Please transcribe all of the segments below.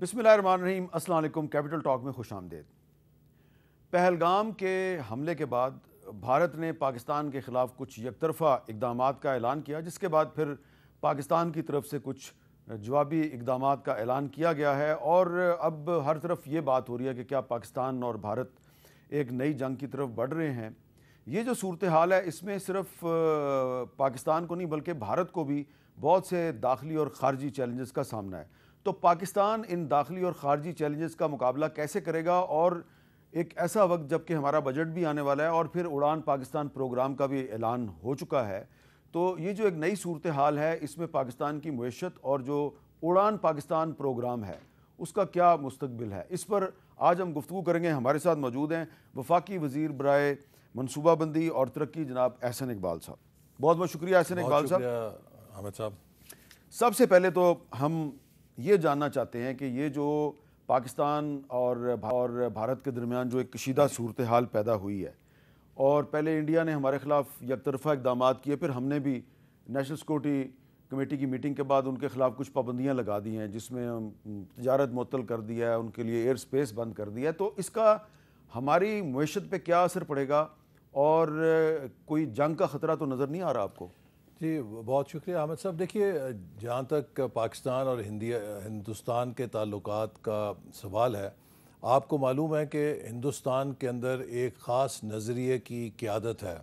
بسم اللہ الرحمن الرحیم۔ السلام علیکم۔ کیپٹل ٹاک میں خوش آمدید۔ پہلگام کے حملے کے بعد بھارت نے پاکستان کے خلاف کچھ یک طرفہ اقدامات کا اعلان کیا، جس کے بعد پھر پاکستان کی طرف سے کچھ جوابی اقدامات کا اعلان کیا گیا ہے، اور اب ہر طرف یہ بات ہو رہی ہے کہ کیا پاکستان اور بھارت ایک نئی جنگ کی طرف بڑھ رہے ہیں۔ یہ جو صورتحال ہے، اس میں صرف پاکستان کو نہیں بلکہ بھارت کو بھی بہت سے داخلی اور خارجی چیلنجز کا سامنا ہے۔ تو پاکستان ان داخلی اور خارجی چیلنجز کا مقابلہ کیسے کرے گا، اور ایک ایسا وقت جب کہ ہمارا بجٹ بھی آنے والا ہے اور پھر اڑان پاکستان پروگرام کا بھی اعلان ہو چکا ہے، تو یہ جو ایک نئی صورتحال ہے، اس میں پاکستان کی معیشت اور جو اڑان پاکستان پروگرام ہے اس کا کیا مستقبل ہے، اس پر آج ہم گفتگو کریں گے۔ ہمارے ساتھ موجود ہیں وفاقی وزیر برائے منصوبہ بندی اور ترقی جناب احسن اقبال صاحب۔ بہت بہت شکریہ احسن اقبال صاحب۔ حامد صاحب، سب سے پہلے تو ہم یہ جاننا چاہتے ہیں کہ یہ جو پاکستان اور بھارت کے درمیان جو ایک کشیدہ صورتحال پیدا ہوئی ہے، اور پہلے انڈیا نے ہمارے خلاف یک طرفہ اقدامات کیے، پھر ہم نے بھی نیشنل سیکورٹی کمیٹی کی میٹنگ کے بعد ان کے خلاف کچھ پابندیاں لگا دی ہیں، جس میں تجارت معطل کر دیا ہے، ان کے لیے ایئر سپیس بند کر دیا ہے۔ تو اس کا ہماری معیشت پہ کیا اثر پڑے گا، اور کوئی جنگ کا خطرہ تو نظر نہیں آ رہا آپ کو؟ جی بہت شکریہ حامد صاحب۔ دیکھیے، جہاں تک پاکستان اور ہندوستان کے تعلقات کا سوال ہے، آپ کو معلوم ہے کہ ہندوستان کے اندر ایک خاص نظریے کی قیادت ہے،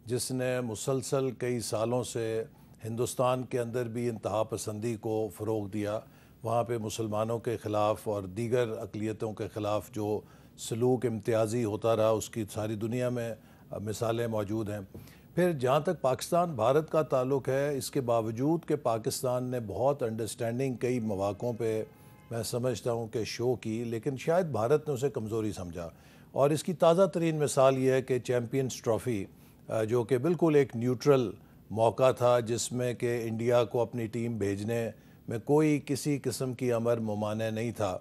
جس نے مسلسل کئی سالوں سے ہندوستان کے اندر بھی انتہا پسندی کو فروغ دیا۔ وہاں پہ مسلمانوں کے خلاف اور دیگر اقلیتوں کے خلاف جو سلوک امتیازی ہوتا رہا، اس کی ساری دنیا میں مثالیں موجود ہیں۔ پھر جہاں تک پاکستان بھارت کا تعلق ہے، اس کے باوجود کہ پاکستان نے بہت انڈرسٹینڈنگ کئی مواقعوں پہ میں سمجھتا ہوں کہ شو کی، لیکن شاید بھارت نے اسے کمزوری سمجھا۔ اور اس کی تازہ ترین مثال یہ ہے کہ چیمپئنز ٹرافی، جو کہ بالکل ایک نیوٹرل موقع تھا، جس میں کہ انڈیا کو اپنی ٹیم بھیجنے میں کوئی کسی قسم کی امر ممانع نہیں تھا،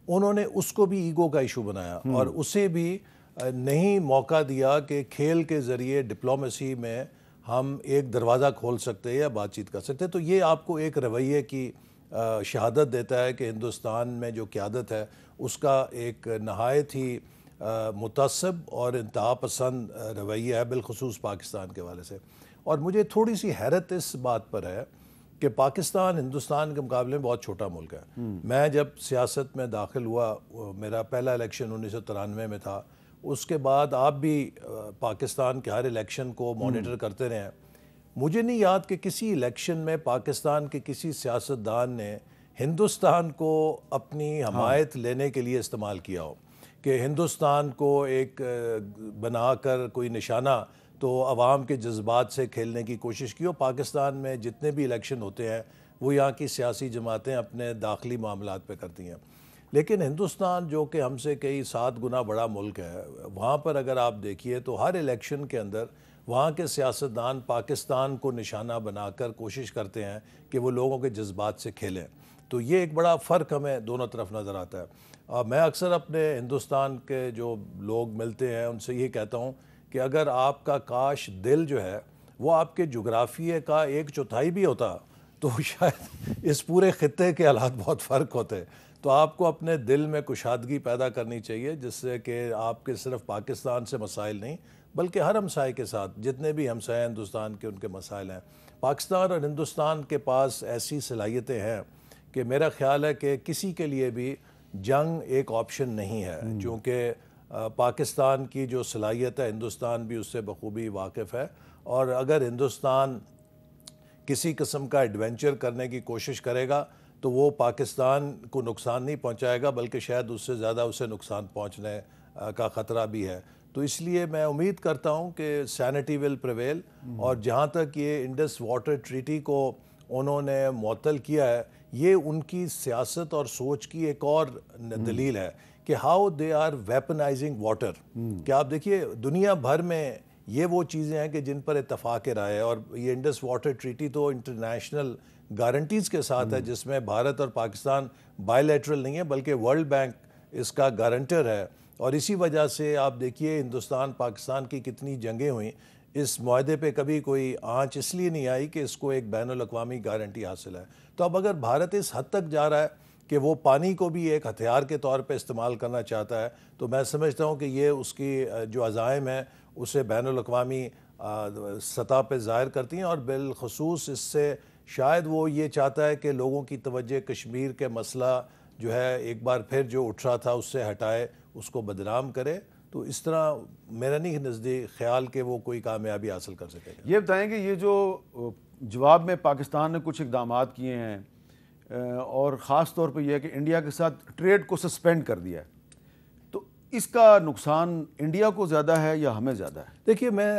انہوں نے اس کو بھی ایگو کا ایشو بنایا اور اسے بھی نہیں موقع دیا کہ کھیل کے ذریعے ڈپلومیسی میں ہم ایک دروازہ کھول سکتے یا بات چیت کر سکتے۔ تو یہ آپ کو ایک رویے کی شہادت دیتا ہے کہ ہندوستان میں جو قیادت ہے اس کا ایک نہایت ہی متعصب اور انتہا پسند رویہ ہے، بالخصوص پاکستان کے حوالے سے۔ اور مجھے تھوڑی سی حیرت اس بات پر ہے کہ پاکستان ہندوستان کے مقابلے میں بہت چھوٹا ملک ہے۔ میں جب سیاست میں داخل ہوا، میرا پہلا الیکشن 1993 میں تھا، اس کے بعد آپ بھی پاکستان کے ہر الیکشن کو مانیٹر کرتے رہے ہیں۔ مجھے نہیں یاد کہ کسی الیکشن میں پاکستان کے کسی سیاستدان نے ہندوستان کو اپنی حمایت لینے کے لیے استعمال کیا ہو، کہ ہندوستان کو ایک بنا کر کوئی نشانہ تو عوام کے جذبات سے کھیلنے کی کوشش کی ہو۔ پاکستان میں جتنے بھی الیکشن ہوتے ہیں وہ یہاں کی سیاسی جماعتیں اپنے داخلی معاملات پہ کرتی ہیں، لیکن ہندوستان جو کہ ہم سے کئی 7 گنا بڑا ملک ہے، وہاں پر اگر آپ دیکھیے تو ہر الیکشن کے اندر وہاں کے سیاستدان پاکستان کو نشانہ بنا کر کوشش کرتے ہیں کہ وہ لوگوں کے جذبات سے کھیلیں۔ تو یہ ایک بڑا فرق ہمیں دونوں طرف نظر آتا ہے۔ میں اکثر اپنے ہندوستان کے جو لوگ ملتے ہیں ان سے یہ کہتا ہوں کہ اگر آپ کا کاش دل جو ہے وہ آپ کے جغرافیے کا 1/4 بھی ہوتا تو شاید اس پورے خطے کے حالات بہت فرق ہوتے۔ تو آپ کو اپنے دل میں کشادگی پیدا کرنی چاہیے، جس سے کہ آپ کے صرف پاکستان سے مسائل نہیں بلکہ ہر ہمسائے کے ساتھ جتنے بھی ہمسائے ہندوستان کے ان کے مسائل ہیں۔ پاکستان اور ہندوستان کے پاس ایسی صلاحیتیں ہیں کہ میرا خیال ہے کہ کسی کے لیے بھی جنگ ایک آپشن نہیں ہے، چونکہ پاکستان کی جو صلاحیت ہے ہندوستان بھی اس سے بخوبی واقف ہے، اور اگر ہندوستان کسی قسم کا ایڈونچر کرنے کی کوشش کرے گا تو وہ پاکستان کو نقصان نہیں پہنچائے گا بلکہ شاید اس سے زیادہ اسے نقصان پہنچنے کا خطرہ بھی ہے۔ تو اس لیے میں امید کرتا ہوں کہ سینٹی ول پریویل، اور جہاں تک یہ انڈس واٹر ٹریٹی کو انہوں نے معطل کیا ہے، یہ ان کی سیاست اور سوچ کی ایک اور دلیل ہے کہ ہاؤ دے آر ویپنائزنگ واٹر۔ کہ آپ دیکھیے دنیا بھر میں یہ وہ چیزیں ہیں کہ جن پر اتفاق رائے ہے، اور یہ انڈس واٹر ٹریٹی تو انٹرنیشنل گارنٹیز کے ساتھ ہے، جس میں بھارت اور پاکستان بائی لیٹرل نہیں ہے بلکہ ورلڈ بینک اس کا گارنٹر ہے۔ اور اسی وجہ سے آپ دیکھیے ہندوستان پاکستان کی کتنی جنگیں ہوئیں، اس معاہدے پہ کبھی کوئی آنچ اس لیے نہیں آئی کہ اس کو ایک بین الاقوامی گارنٹی حاصل ہے۔ تو اب اگر بھارت اس حد تک جا رہا ہے کہ وہ پانی کو بھی ایک ہتھیار کے طور پہ استعمال کرنا چاہتا ہے، تو میں سمجھتا ہوں کہ یہ اس کی جو عزائم ہیں اسے بین الاقوامی سطح پہ ظاہر کرتی ہیں، اور بالخصوص اس سے شاید وہ یہ چاہتا ہے کہ لوگوں کی توجہ کشمیر کے مسئلہ جو ہے ایک بار پھر جو اٹھ رہا تھا اس سے ہٹائے، اس کو بدنام کرے. تو اس طرح میرا نہیں نزدیک خیال کہ وہ کوئی کامیابی حاصل کر سکے گا. یہ بتائیں کہ یہ جو جواب میں پاکستان نے کچھ اقدامات کیے ہیں اور خاص طور پہ یہ ہے کہ انڈیا کے ساتھ ٹریڈ کو سسپینڈ کر دیا ہے، تو اس کا نقصان انڈیا کو زیادہ ہے یا ہمیں زیادہ ہے؟ دیکھیے میں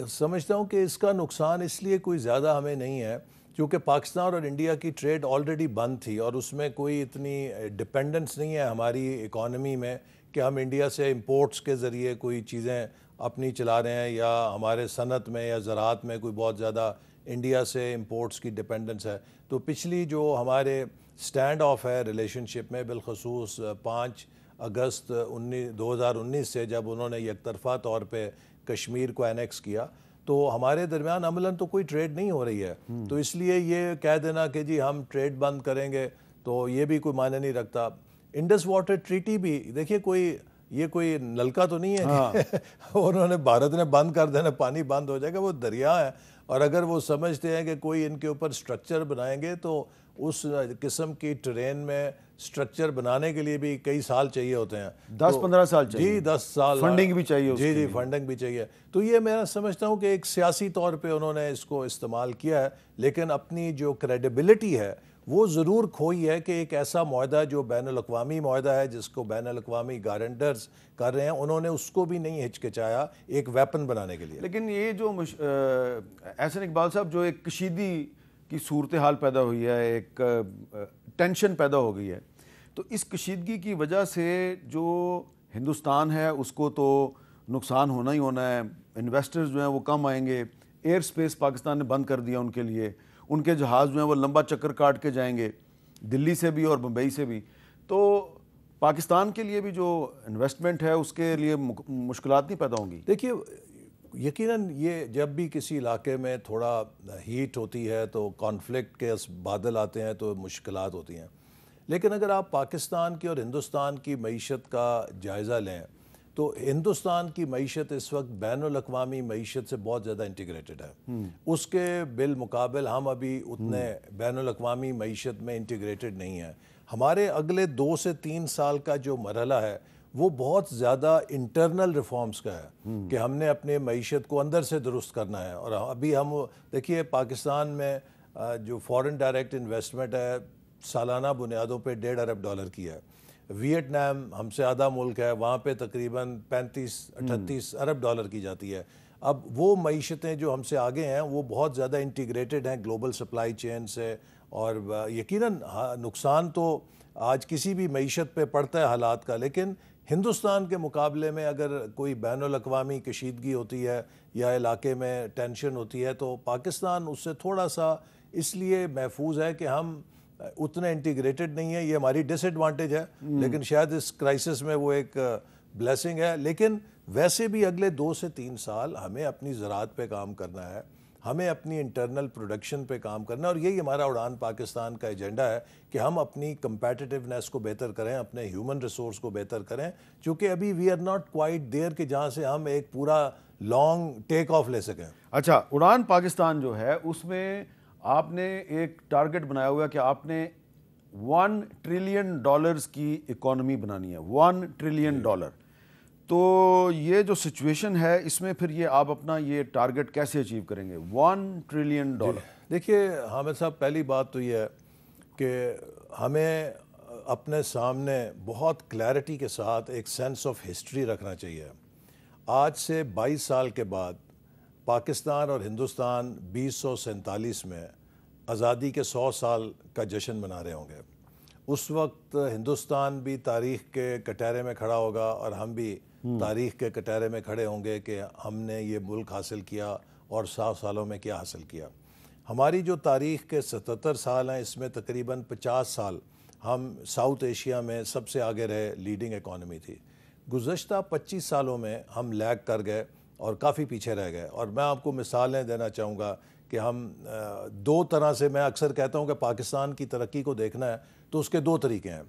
سمجھتا ہوں کہ اس کا نقصان اس لیے کوئی زیادہ ہمیں نہیں ہے کیونکہ پاکستان اور انڈیا کی ٹریڈ آلریڈی بند تھی، اور اس میں کوئی اتنی ڈپینڈنس نہیں ہے ہماری اکانومی میں کہ ہم انڈیا سے امپورٹس کے ذریعے کوئی چیزیں اپنی چلا رہے ہیں، یا ہمارے صنعت میں یا زراعت میں کوئی بہت زیادہ انڈیا سے امپورٹس کی ڈپینڈنس ہے. تو پچھلی جو ہمارے سٹینڈ آف ہے ریلیشن شپ میں، بالخصوص 5 اگست 2019 سے جب انہوں نے یک طرفہ طور پہ کشمیر کو اینیکس کیا، تو ہمارے درمیان عملاً تو کوئی ٹریڈ نہیں ہو رہی ہے. تو اس لیے یہ کہہ دینا کہ جی ہم ٹریڈ بند کریں گے تو یہ بھی کوئی معنی نہیں رکھتا. انڈس واٹر ٹریٹی بھی دیکھیے یہ کوئی نلکا تو نہیں ہے کہ انہوں نے بھارت نے بند کر دینا پانی بند ہو جائے گا، وہ دریا ہے. اور اگر وہ سمجھتے ہیں کہ کوئی ان کے اوپر سٹرکچر بنائیں گے تو اس قسم کی ٹرین میں سٹرکچر بنانے کے لیے بھی کئی سال چاہیے ہوتے ہیں، 10-15 سال چاہیے. جی 10 سال فنڈنگ بھی چاہیے. جی فنڈنگ بھی چاہیے. تو یہ میں سمجھتا ہوں کہ ایک سیاسی طور پہ انہوں نے اس کو استعمال کیا ہے، لیکن اپنی جو کریڈیبلٹی ہے وہ ضرور کھوئی ہے کہ ایک ایسا معاہدہ جو بین الاقوامی معاہدہ ہے جس کو بین الاقوامی گارنٹرز کر رہے ہیں، انہوں نے اس کو بھی نہیں ہچکچایا ایک ویپن بنانے کے لیے. لیکن یہ جو احسن اقبال صاحب، جو ایک کشیدگی کی صورتحال پیدا ہوئی ہے، ایک ٹینشن پیدا ہو گئی ہے، تو اس کشیدگی کی وجہ سے جو ہندوستان ہے اس کو تو نقصان ہونا ہی ہونا ہے. انویسٹرز جو ہیں وہ کم آئیں گے. ایئر سپیس پاکستان نے بند کر دیا ان کے لیے. ان کے جہاز جو ہیں وہ لمبا چکر کاٹ کے جائیں گے دلی سے بھی اور بمبئی سے بھی. تو پاکستان کے لیے بھی جو انویسٹمنٹ ہے اس کے لیے مشکلات نہیں پیدا ہوں گی؟ دیکھیے یقیناً یہ جب بھی کسی علاقے میں تھوڑا ہیٹ ہوتی ہے تو کانفلکٹ کے بادل آتے ہیں تو مشکلات ہوتی ہیں. لیکن اگر آپ پاکستان کی اور ہندوستان کی معیشت کا جائزہ لیں تو ہندوستان کی معیشت اس وقت بین الاقوامی معیشت سے بہت زیادہ انٹیگریٹڈ ہے. اس کے بالمقابل ہم ابھی اتنے بین الاقوامی معیشت میں انٹیگریٹڈ نہیں ہیں. ہمارے اگلے 2 سے 3 سال کا جو مرحلہ ہے وہ بہت زیادہ انٹرنل ریفارمز کا ہے کہ ہم نے اپنے معیشت کو اندر سے درست کرنا ہے. اور ابھی ہم دیکھیے پاکستان میں جو فورن ڈائریکٹ انویسٹمنٹ ہے سالانہ بنیادوں پہ $1.5 ارب کی ہے. ویٹنام ہم سے آدھا ملک ہے، وہاں پہ تقریباً 35-38 ارب ڈالر کی جاتی ہے. اب وہ معیشتیں جو ہم سے آگے ہیں وہ بہت زیادہ انٹیگریٹڈ ہیں گلوبل سپلائی چین سے، اور یقیناً نقصان تو آج کسی بھی معیشت پہ پڑتا ہے حالات کا. لیکن ہندوستان کے مقابلے میں اگر کوئی بین الاقوامی کشیدگی ہوتی ہے یا علاقے میں ٹینشن ہوتی ہے تو پاکستان اس سے تھوڑا سا اس لیے محفوظ ہے کہ ہم اتنے انٹیگریٹڈ نہیں ہیں. یہ ہماری ڈس ایڈوانٹیج ہے، لیکن شاید اس کرائسس میں وہ ایک بلیسنگ ہے. لیکن ویسے بھی اگلے 2 سے 3 سال ہمیں اپنی زراعت پہ کام کرنا ہے، ہمیں اپنی انٹرنل پروڈکشن پہ کام کرنا ہے، اور یہی ہمارا اڑان پاکستان کا ایجنڈا ہے کہ ہم اپنی کمپیٹیٹیونیس کو بہتر کریں، اپنے ہیومن ریسورس کو بہتر کریں. چونکہ ابھی we are not quite there کہ جہاں سے ہم ایک پورا لانگ ٹیک آف لے سکیں. اچھا، اڑان پاکستان جو ہے اس میں آپ نے ایک ٹارگٹ بنایا ہوا ہے کہ آپ نے $1 ٹریلین کی اکانومی بنانی ہے. $1 ٹریلین. تو یہ جو سچویشن ہے اس میں پھر یہ آپ اپنا یہ ٹارگٹ کیسے اچیو کریں گے $1 ٹریلین؟ دیکھیے حامد صاحب، پہلی بات تو یہ ہے کہ ہمیں اپنے سامنے بہت کلیئرٹی کے ساتھ ایک سینس آف ہسٹری رکھنا چاہیے. آج سے 22 سال کے بعد پاکستان اور ہندوستان 1947 میں آزادی کے 100 سال کا جشن منا رہے ہوں گے. اس وقت ہندوستان بھی تاریخ کے کٹہرے میں کھڑا ہوگا اور ہم بھی تاریخ کے کٹہرے میں کھڑے ہوں گے کہ ہم نے یہ ملک حاصل کیا اور 100 سالوں میں کیا حاصل کیا. ہماری جو تاریخ کے 77 سال ہیں اس میں تقریباً 50 سال ہم ساؤتھ ایشیا میں سب سے آگے رہے، لیڈنگ اکانومی تھی. گزشتہ 25 سالوں میں ہم لیگ کر گئے اور کافی پیچھے رہ گئے. اور میں آپ کو مثالیں دینا چاہوں گا کہ ہم دو طرح سے، میں اکثر کہتا ہوں کہ پاکستان کی ترقی کو دیکھنا ہے تو اس کے دو طریقے ہیں.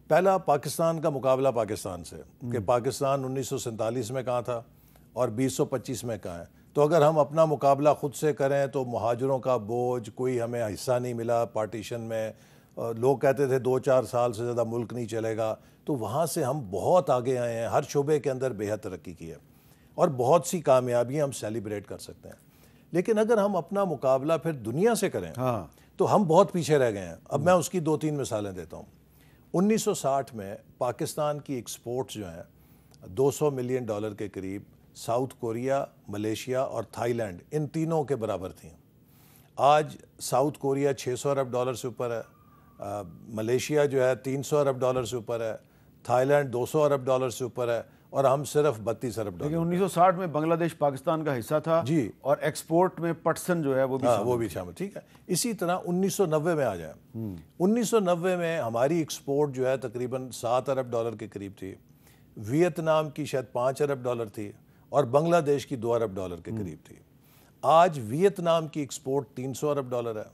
پہلا پاکستان کا مقابلہ پاکستان سے، کہ پاکستان 1947 میں کہاں تھا اور 2025 میں کہاں ہے. تو اگر ہم اپنا مقابلہ خود سے کریں تو مہاجروں کا بوجھ، کوئی ہمیں حصہ نہیں ملا پارٹیشن میں، لوگ کہتے تھے 2-4 سال سے زیادہ ملک نہیں چلے گا، تو وہاں سے ہم بہت آگے آئے ہیں، ہر شعبے کے اندر بے حد ترقی کی ہے اور بہت سی کامیابیاں ہم سیلیبریٹ کر سکتے ہیں. لیکن اگر ہم اپنا مقابلہ پھر دنیا سے کریں تو ہم بہت پیچھے رہ گئے ہیں. اب میں اس کی 2-3 مثالیں دیتا ہوں. 1960 میں پاکستان کی ایکسپورٹس جو ہیں $200 ملین کے قریب ساؤتھ کوریا، ملیشیا اور تھائی لینڈ، ان تینوں کے برابر تھیں. آج ساؤتھ کوریا $600 ارب سے اوپر ہے، ملیشیا جو ہے $300 ارب سے اوپر ہے، تھائی لینڈ $200 ارب سے اوپر ہے، اور ہم صرف $32 ارب. لیکن 1960 میں بنگلہ دیش پاکستان کا حصہ تھا جی، اور ایکسپورٹ میں پٹسن جو ہے وہ بھی شامل. ٹھیک ہے. اسی طرح 1990 میں آ جائیں. 1990 میں ہماری ایکسپورٹ جو ہے تقریباً $7 ارب کے قریب تھی، ویتنام کی شاید $5 ارب تھی، اور بنگلہ دیش کی $2 ارب کے قریب تھی. آج ویتنام کی ایکسپورٹ $300 ارب ہے،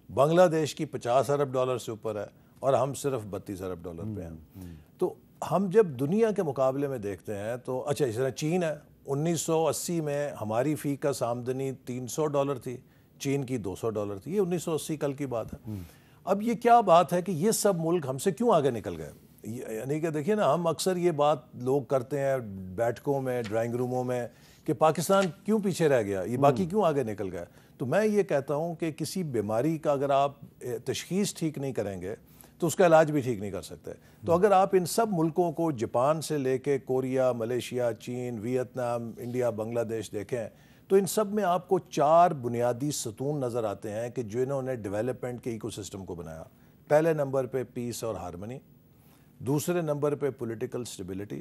بنگلہ دیش کی $50 ارب سے اوپر ہے، اور ہم صرف $32 ارب پہ ہیں. تو ہم جب دنیا کے مقابلے میں دیکھتے ہیں تو اچھا، اس طرح چین ہے. 1980 میں ہماری فی کا آمدنی $300 تھی، چین کی $200 تھی. یہ 1980 کل کی بات ہے. اب یہ کیا بات ہے کہ یہ سب ملک ہم سے کیوں آگے نکل گئے؟ یعنی کہ دیکھیے نا، ہم اکثر یہ بات لوگ کرتے ہیں بیٹھکوں میں، ڈرائنگ روموں میں، کہ پاکستان کیوں پیچھے رہ گیا، یہ باقی کیوں آگے نکل گئے. تو میں یہ کہتا ہوں کہ کسی بیماری کا اگر آپ تشخیص ٹھیک نہیں کریں گے تو اس کا علاج بھی ٹھیک نہیں کر سکتے. تو اگر آپ ان سب ملکوں کو، جاپان سے لے کے کوریا، ملیشیا، چین، ویتنام، انڈیا، بنگلہ دیش دیکھیں تو ان سب میں آپ کو 4 بنیادی ستون نظر آتے ہیں کہ جنہوں نے ڈیولپمنٹ کے ایکو سسٹم کو بنایا. پہلے نمبر پہ پیس اور ہارمنی، دوسرے نمبر پہ پولیٹیکل سٹیبلٹی،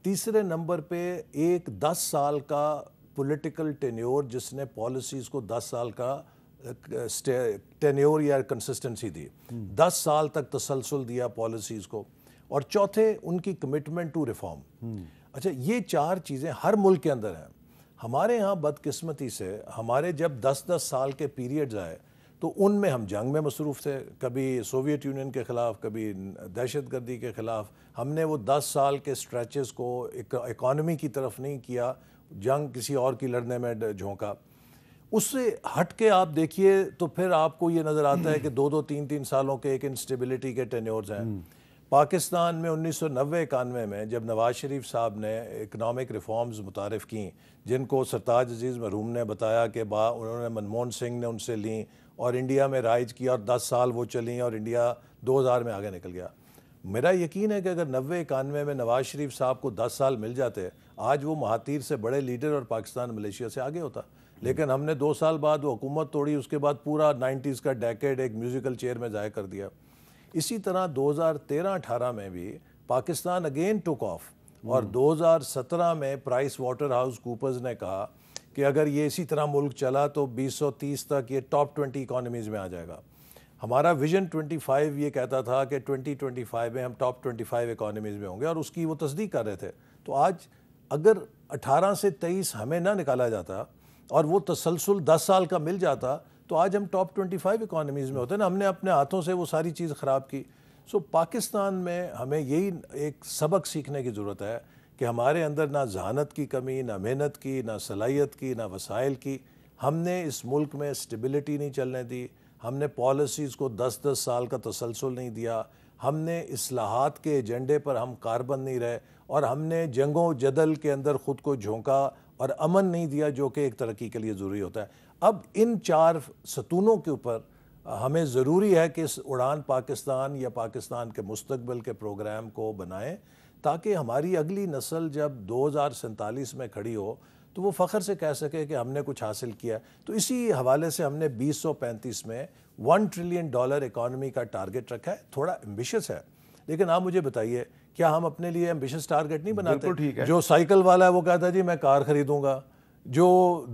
تیسرے نمبر پہ ایک 10 سال کا پولیٹیکل ٹینیور جس نے پالیسیز کو 10 سال کا ٹینیور یا کنسسٹنسی دی، 10 سال تک تسلسل دیا پالیسیز کو، اور چوتھے ان کی کمٹمنٹ ٹو ریفارم. اچھا، یہ 4 چیزیں ہر ملک کے اندر ہیں. ہمارے ہاں بدقسمتی سے ہمارے جب 10-10 سال کے پیریڈز آئے تو ان میں ہم جنگ میں مصروف تھے، کبھی سوویت یونین کے خلاف، کبھی دہشت گردی کے خلاف. ہم نے وہ 10 سال کے سٹریچز کو اکانومی کی طرف نہیں کیا، جنگ کسی اور کی لڑنے میں جھونکا. اس سے ہٹ کے آپ دیکھیے تو پھر آپ کو یہ نظر آتا ہے کہ 2-2 3-3 سالوں کے ایک انسٹیبلٹی کے ٹینیورز ہیں. پاکستان میں 1990-91 میں جب نواز شریف صاحب نے اکنامک ریفارمز متعارف کیں، جن کو سرتاج عزیز مرحوم نے بتایا کہ انہوں نے منموہن سنگھ نے ان سے لیں اور انڈیا میں رائج کیا، اور 10 سال وہ چلیں اور انڈیا 2000 میں آگے نکل گیا. میرا یقین ہے کہ اگر 90-91 میں نواز شریف صاحب کو 10 سال مل جاتے، آج وہ مہاتیر سے بڑے لیڈر اور پاکستان ملیشیا سے آگے ہوتا. لیکن ہم نے 2 سال بعد وہ حکومت توڑی، اس کے بعد پورا 90s کا ڈیکیڈ ایک میوزیکل چیئر میں ضائع کر دیا. اسی طرح 2013-18 میں بھی پاکستان اگین ٹک آف، اور 2017 میں پرائس واٹر ہاؤس کوپرز نے کہا کہ اگر یہ اسی طرح ملک چلا تو 2030 تک یہ ٹاپ 20 اکانومیز میں آ جائے گا. ہمارا ویژن 25 یہ کہتا تھا کہ 2025 میں ہم ٹاپ 25 اکانومیز میں ہوں گے، اور اس کی وہ تصدیق کر رہے تھے. تو آج اگر 18 سے 23 ہمیں نہ نکالا جاتا اور وہ تسلسل 10 سال کا مل جاتا تو آج ہم ٹاپ 25 اکانومیز میں ہوتے نا. ہم نے اپنے ہاتھوں سے وہ ساری چیز خراب کی. سو پاکستان میں ہمیں یہی ایک سبق سیکھنے کی ضرورت ہے کہ ہمارے اندر نہ ذہانت کی کمی، نہ محنت کی، نہ صلاحیت کی، نہ وسائل کی. ہم نے اس ملک میں اسٹیبلٹی نہیں چلنے دی، ہم نے پالیسیز کو 10-10 سال کا تسلسل نہیں دیا، ہم نے اصلاحات کے ایجنڈے پر ہم کاربند نہیں رہے، اور ہم نے جنگ و جدل کے اندر خود کو جھونکا اور امن نہیں دیا جو کہ ایک ترقی کے لیے ضروری ہوتا ہے. اب ان 4 ستونوں کے اوپر ہمیں ضروری ہے کہ اس اڑان پاکستان یا پاکستان کے مستقبل کے پروگرام کو بنائیں، تاکہ ہماری اگلی نسل جب 2047 میں کھڑی ہو تو وہ فخر سے کہہ سکے کہ ہم نے کچھ حاصل کیا. تو اسی حوالے سے ہم نے 2035 میں $1 ٹریلین اکانومی کا ٹارگٹ رکھا ہے. تھوڑا ایمبیشس ہے، لیکن آپ مجھے بتائیے کیا ہم اپنے لیے ایمبیشس ٹارگٹ نہیں بناتے؟ جو سائیکل والا ہے وہ کہتا ہے جی میں کار خریدوں گا، جو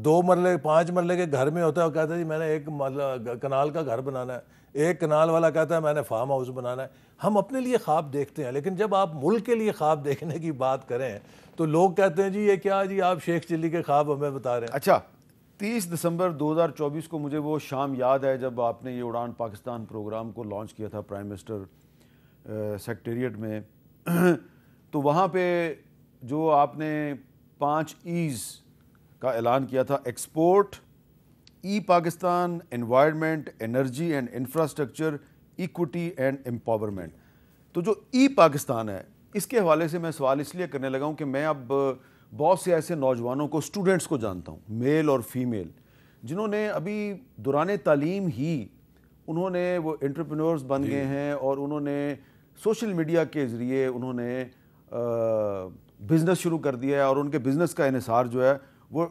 2 مرلے 5 مرلے کے گھر میں ہوتا ہے وہ کہتا ہے جی میں نے 1 کنال کا گھر بنانا ہے، 1 کنال والا کہتا ہے میں نے فارم ہاؤس بنانا ہے. ہم اپنے لیے خواب دیکھتے ہیں، لیکن جب آپ ملک کے لیے خواب دیکھنے کی بات کریں تو لوگ کہتے ہیں جی یہ کیا، جی آپ شیخ چلی کے خواب ہمیں بتا رہے ہیں. اچھا، 30 دسمبر 2024 کو مجھے وہ شام یاد ہے جب آپ نے یہ اڑان پاکستان پروگرام کو لانچ کیا تھا پرائم منسٹر سیکریٹریٹ میں. تو وہاں پہ جو آپ نے 5 ایز کا اعلان کیا تھا: export, E Pakistan, environment, energy and infrastructure, equity and empowerment. تو جو ای پاکستان ہے اس کے حوالے سے میں سوال اس لیے کرنے لگا ہوں کہ میں اب بہت سے ایسے نوجوانوں کو، اسٹوڈنٹس کو جانتا ہوں، میل اور فیمیل، جنہوں نے ابھی دوران تعلیم ہی انہوں نے وہ انٹرپرینورز بن گئے ہیں اور انہوں نے سوشل میڈیا کے ذریعے انہوں نے بزنس شروع کر دیا ہے، اور ان کے بزنس کا انحصار جو ہے وہ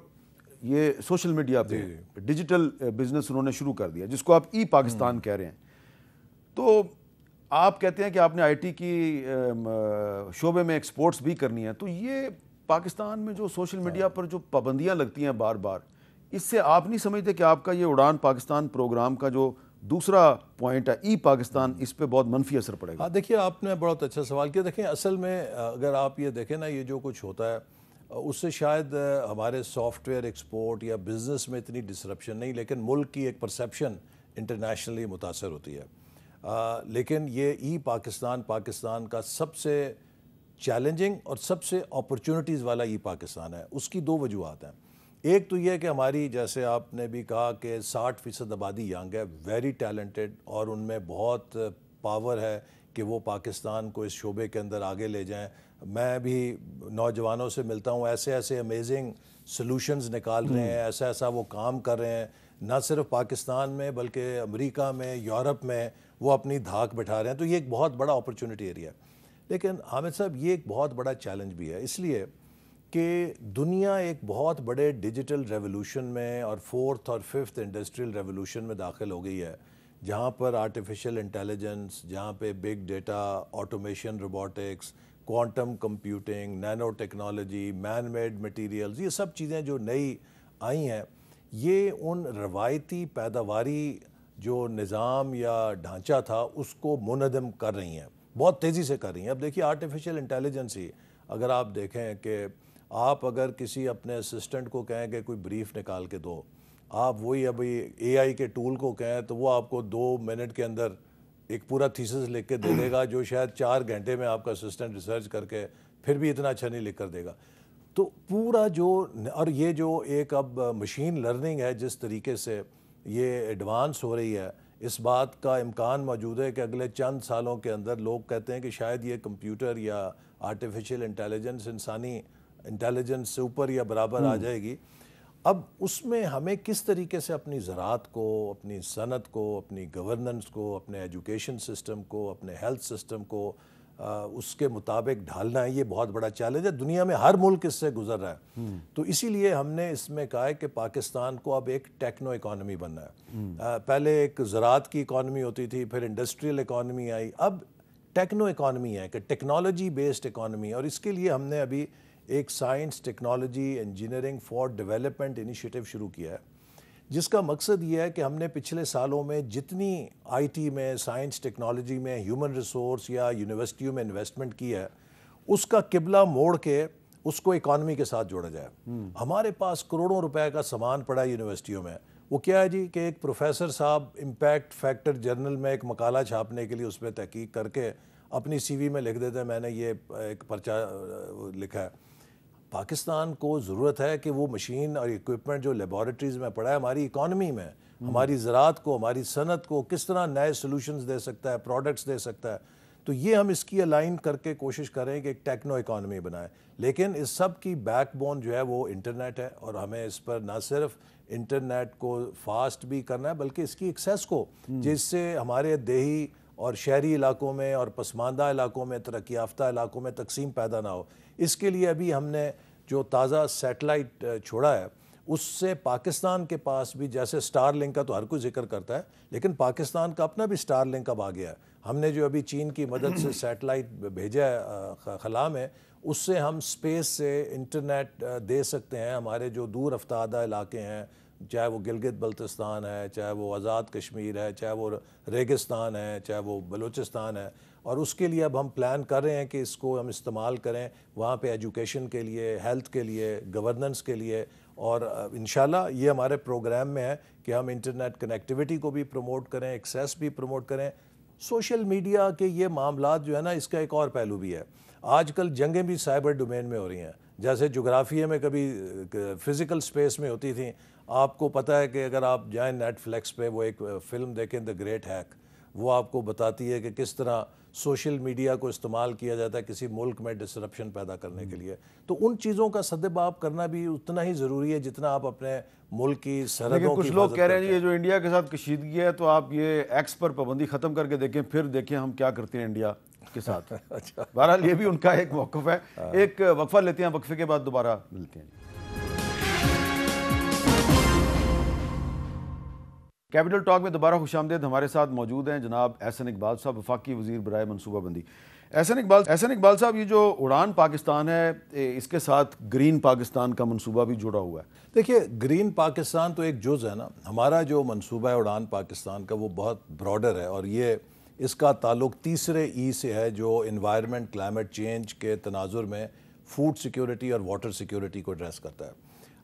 یہ سوشل میڈیا پہ ڈیجیٹل بزنس انہوں نے شروع کر دیا، جس کو آپ ای پاکستان کہہ رہے ہیں. تو آپ کہتے ہیں کہ آپ نے آئی ٹی کی شعبے میں ایکسپورٹس بھی کرنی ہے، تو یہ پاکستان میں جو سوشل میڈیا پر جو پابندیاں لگتی ہیں بار بار، اس سے آپ نہیں سمجھتے کہ آپ کا یہ اڑان پاکستان پروگرام کا جو دوسرا پوائنٹ ہے ای پاکستان، اس پہ بہت منفی اثر پڑے گا؟ ہاں دیکھیے، آپ نے بہت اچھا سوال کیا. دیکھیں اصل میں اگر آپ یہ دیکھیں نا، یہ جو کچھ ہوتا ہے اس سے شاید ہمارے سافٹ ویئر ایکسپورٹ یا بزنس میں اتنی ڈسرپشن نہیں، لیکن ملک کی ایک پرسیپشن انٹرنیشنلی متاثر ہوتی ہے. لیکن یہ ای پاکستان کا سب سے چیلنجنگ اور سب سے اپرچونٹیز والا ای پاکستان ہے. اس کی 2 وجوہات ہیں. ایک تو یہ کہ ہماری، جیسے آپ نے بھی کہا کہ 60% آبادی ینگ ہے، ویری ٹیلنٹڈ، اور ان میں بہت پاور ہے کہ وہ پاکستان کو اس شعبے کے اندر آگے لے جائیں. میں بھی نوجوانوں سے ملتا ہوں، ایسے امیزنگ سلوشنز نکال رہے ہیں، ایسا وہ کام کر رہے ہیں، نہ صرف پاکستان میں بلکہ امریکہ میں، یورپ میں وہ اپنی دھاک بٹھا رہے ہیں. تو یہ ایک بہت بڑا اپرچونٹی ایریا ہے. لیکن حامد صاحب، یہ ایک بہت بڑا چیلنج بھی ہے، اس لیے کہ دنیا ایک بہت بڑے ڈیجیٹل ریولوشن میں اور 4th اور 5th انڈسٹریل ریولوشن میں داخل ہو گئی ہے، جہاں پر آرٹیفیشل انٹیلیجنس، جہاں پہ big data, automation, robotics, quantum computing, Nano technology, man made materials, یہ سب چیزیں جو نئی آئی ہیں، یہ ان روایتی پیداواری جو نظام یا ڈھانچہ تھا اس کو منہدم کر رہی ہیں، بہت تیزی سے کر رہی ہیں. اب دیکھیے آرٹیفیشل انٹیلیجنس ہی اگر آپ دیکھیں کہ آپ اگر کسی اپنے اسسٹنٹ کو کہیں کہ کوئی بریف نکال کے دو، آپ وہی ابھی اے آئی کے ٹول کو کہیں تو وہ آپ کو 2 منٹ کے اندر ایک پورا تھیسس لکھ کے دے دے گا، جو شاید 4 گھنٹے میں آپ کا اسسٹنٹ ریسرچ کر کے پھر بھی اتنا اچھا نہیں لکھ کر دے گا. تو پورا جو، اور یہ جو ایک اب مشین لرننگ ہے جس طریقے سے یہ ایڈوانس ہو رہی ہے، اس بات کا امکان موجود ہے کہ اگلے چند سالوں کے اندر لوگ کہتے ہیں کہ شاید یہ کمپیوٹر یا آرٹیفیشل انٹیلیجنس انسانی انٹیلیجنس سے اوپر یا برابر آ جائے گی. اب اس میں ہمیں کس طریقے سے اپنی زراعت کو، اپنی صنعت کو، اپنی گورننس کو، اپنے ایجوکیشن سسٹم کو، اپنے ہیلتھ سسٹم کو اس کے مطابق ڈھالنا ہے، یہ بہت بڑا چیلنج ہے. دنیا میں ہر ملک اس سے گزر رہا ہے. تو اسی لیے ہم نے اس میں کہا ہے کہ پاکستان کو اب ایک ٹیکنو اکانومی بننا ہے. پہلے ایک زراعت کی اکانومی ہوتی تھی، پھر انڈسٹریل اکانومی آئی، اب ٹیکنو اکانومی ہے کہ ٹیکنالوجی بیسڈ اکانومی. اور اس کے لیے ہم نے ابھی ایک science, technology, engineering for development initiative شروع کیا ہے، جس کا مقصد یہ ہے کہ ہم نے پچھلے سالوں میں جتنی آئی ٹی میں، سائنس ٹیکنالوجی میں، ہیومن ریسورس یا یونیورسٹیوں میں انویسٹمنٹ کی ہے، اس کا قبلہ موڑ کے اس کو اکانومی کے ساتھ جوڑا جائے. ہمارے پاس کروڑوں روپے کا سامان پڑا ہے یونیورسٹیوں میں. وہ کیا ہے جی کہ ایک پروفیسر صاحب امپیکٹ فیکٹر جرنل میں ایک مقالہ چھاپنے کے لیے اس پہ تحقیق کر کے اپنی سی وی میں لکھ دیتے ہیں میں نے یہ ایک پرچہ لکھا ہے. پاکستان کو ضرورت ہے کہ وہ مشین اور اکوپمنٹ جو لیبارٹریز میں پڑا ہے ہماری اکانومی میں، ہماری زراعت کو، ہماری صنعت کو کس طرح نئے سلوشنز دے سکتا ہے، پروڈکٹس دے سکتا ہے. تو یہ ہم اس کی الائن کر کے کوشش کریں کہ ایک ٹیکنو اکانومی بنائیں. لیکن اس سب کی بیک بون جو ہے وہ انٹرنیٹ ہے، اور ہمیں اس پر نہ صرف انٹرنیٹ کو فاسٹ بھی کرنا ہے بلکہ اس کی ایکسیس کو، جس سے ہمارے دیہی اور شہری علاقوں میں اور پسماندہ علاقوں میں، ترقی یافتہ علاقوں میں تقسیم پیدا نہ ہو. اس کے لیے ابھی ہم نے جو تازہ سیٹلائٹ چھوڑا ہے، اس سے پاکستان کے پاس بھی، جیسے سٹار لنک کا تو ہر کوئی ذکر کرتا ہے، لیکن پاکستان کا اپنا بھی سٹار لنک اب آ گیا ہے. ہم نے جو ابھی چین کی مدد سے سیٹلائٹ بھیجا ہے خلا میں، اس سے ہم سپیس سے انٹرنیٹ دے سکتے ہیں. ہمارے جو دور افتادہ علاقے ہیں، چاہے وہ گلگت بلتستان ہے، چاہے وہ آزاد کشمیر ہے، چاہے وہ ریگستان ہے، چاہے وہ بلوچستان ہے، اور اس کے لیے اب ہم پلان کر رہے ہیں کہ اس کو ہم استعمال کریں وہاں پہ ایجوکیشن کے لیے، ہیلتھ کے لیے، گورننس کے لیے. اور انشاءاللہ یہ ہمارے پروگرام میں ہے کہ ہم انٹرنیٹ کنیکٹیوٹی کو بھی پروموٹ کریں، ایکسیس بھی پروموٹ کریں. سوشل میڈیا کے یہ معاملات جو ہے نا، اس کا ایک اور پہلو بھی ہے. آج کل جنگیں بھی سائبر ڈومین میں ہو رہی ہیں. جیسے جغرافیے میں کبھی فزیکل سپیس میں ہوتی تھیں. آپ کو پتہ ہے کہ اگر آپ جائیں نیٹ فلیکس پہ وہ ایک فلم دیکھیں دا گریٹ ہیک، وہ آپ کو بتاتی ہے کہ کس طرح سوشل میڈیا کو استعمال کیا جاتا ہے کسی ملک میں ڈسرپشن پیدا کرنے کے لیے. تو ان چیزوں کا سدباب کرنا بھی اتنا ہی ضروری ہے جتنا آپ اپنے ملک کی سرحدوں کی لیکن کچھ لوگ حفاظت کہہ رہے ہیں کرتے یہ جو انڈیا کے ساتھ کشیدگی ہے تو آپ یہ ایکس پر پابندی ختم کر کے دیکھیں، پھر دیکھیں ہم کیا کرتے ہیں انڈیا کے ساتھ. اچھا، بہرحال یہ بھی ان کا ایک موقف ہے. ایک وقفہ لیتے ہیں، وقفے کے بعد دوبارہ ملتے ہیں. کیپٹل ٹاک میں دوبارہ خوش آمدید. ہمارے ساتھ موجود ہیں جناب احسن اقبال صاحب، وفاقی وزیر برائے منصوبہ بندی. احسن اقبال صاحب، یہ جو اڑان پاکستان ہے اس کے ساتھ گرین پاکستان کا منصوبہ بھی جڑا ہوا ہے. دیکھیے گرین پاکستان تو ایک جز ہے نا. ہمارا جو منصوبہ ہے اڑان پاکستان کا وہ بہت براڈر ہے، اور یہ اس کا تعلق تیسرے ای سے ہے جو انوائرمنٹ کلائمیٹ چینج کے تناظر میں فوڈ سیکیورٹی اور واٹر سیکیورٹی کو ایڈریس کرتا ہے.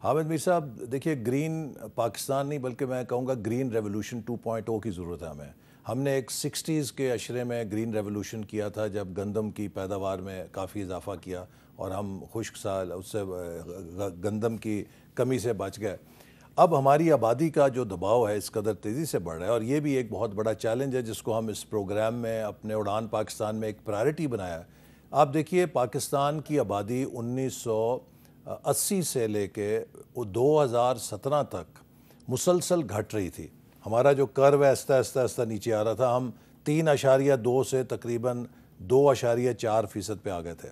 حامد میر صاحب دیکھیے، گرین پاکستان نہیں بلکہ میں کہوں گا گرین ریولوشن 2.0 کی ضرورت ہے ہمیں. ہم نے ایک 60s کے عشرے میں گرین ریولوشن کیا تھا جب گندم کی پیداوار میں کافی اضافہ کیا اور ہم خشک سال اس سے گندم کی کمی سے بچ گئے. اب ہماری آبادی کا جو دباؤ ہے اس قدر تیزی سے بڑھ رہا ہے، اور یہ بھی ایک بہت بڑا چیلنج ہے جس کو ہم اس پروگرام میں اپنے اڑان پاکستان میں ایک پرائرٹی بنایا ہے. آپ دیکھیے پاکستان کی آبادی 1980 سے لے کے 2017 تک مسلسل گھٹ رہی تھی. ہمارا جو کرو ہے آہستہ نیچے آ رہا تھا. ہم 3.2 سے تقریباً 2.4% پہ آ گئے تھے.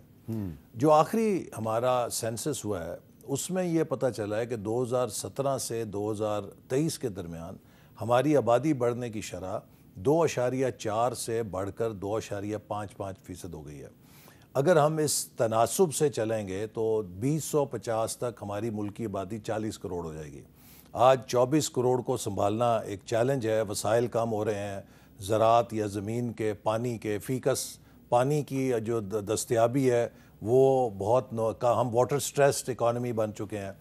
جو آخری ہمارا سینسس ہوا ہے اس میں یہ پتہ چلا ہے کہ 2017 سے 2023 کے درمیان ہماری آبادی بڑھنے کی شرح 2.4 سے بڑھ کر 2.55% ہو گئی ہے. اگر ہم اس تناسب سے چلیں گے تو 2050 تک ہماری ملکی آبادی 40 کروڑ ہو جائے گی. آج 24 کروڑ کو سنبھالنا ایک چیلنج ہے. وسائل کم ہو رہے ہیں، زراعت یا زمین کے پانی کے فیکس پانی کی جو دستیابی ہے وہ بہت ہم واٹر سٹریسڈ اکانومی بن چکے ہیں.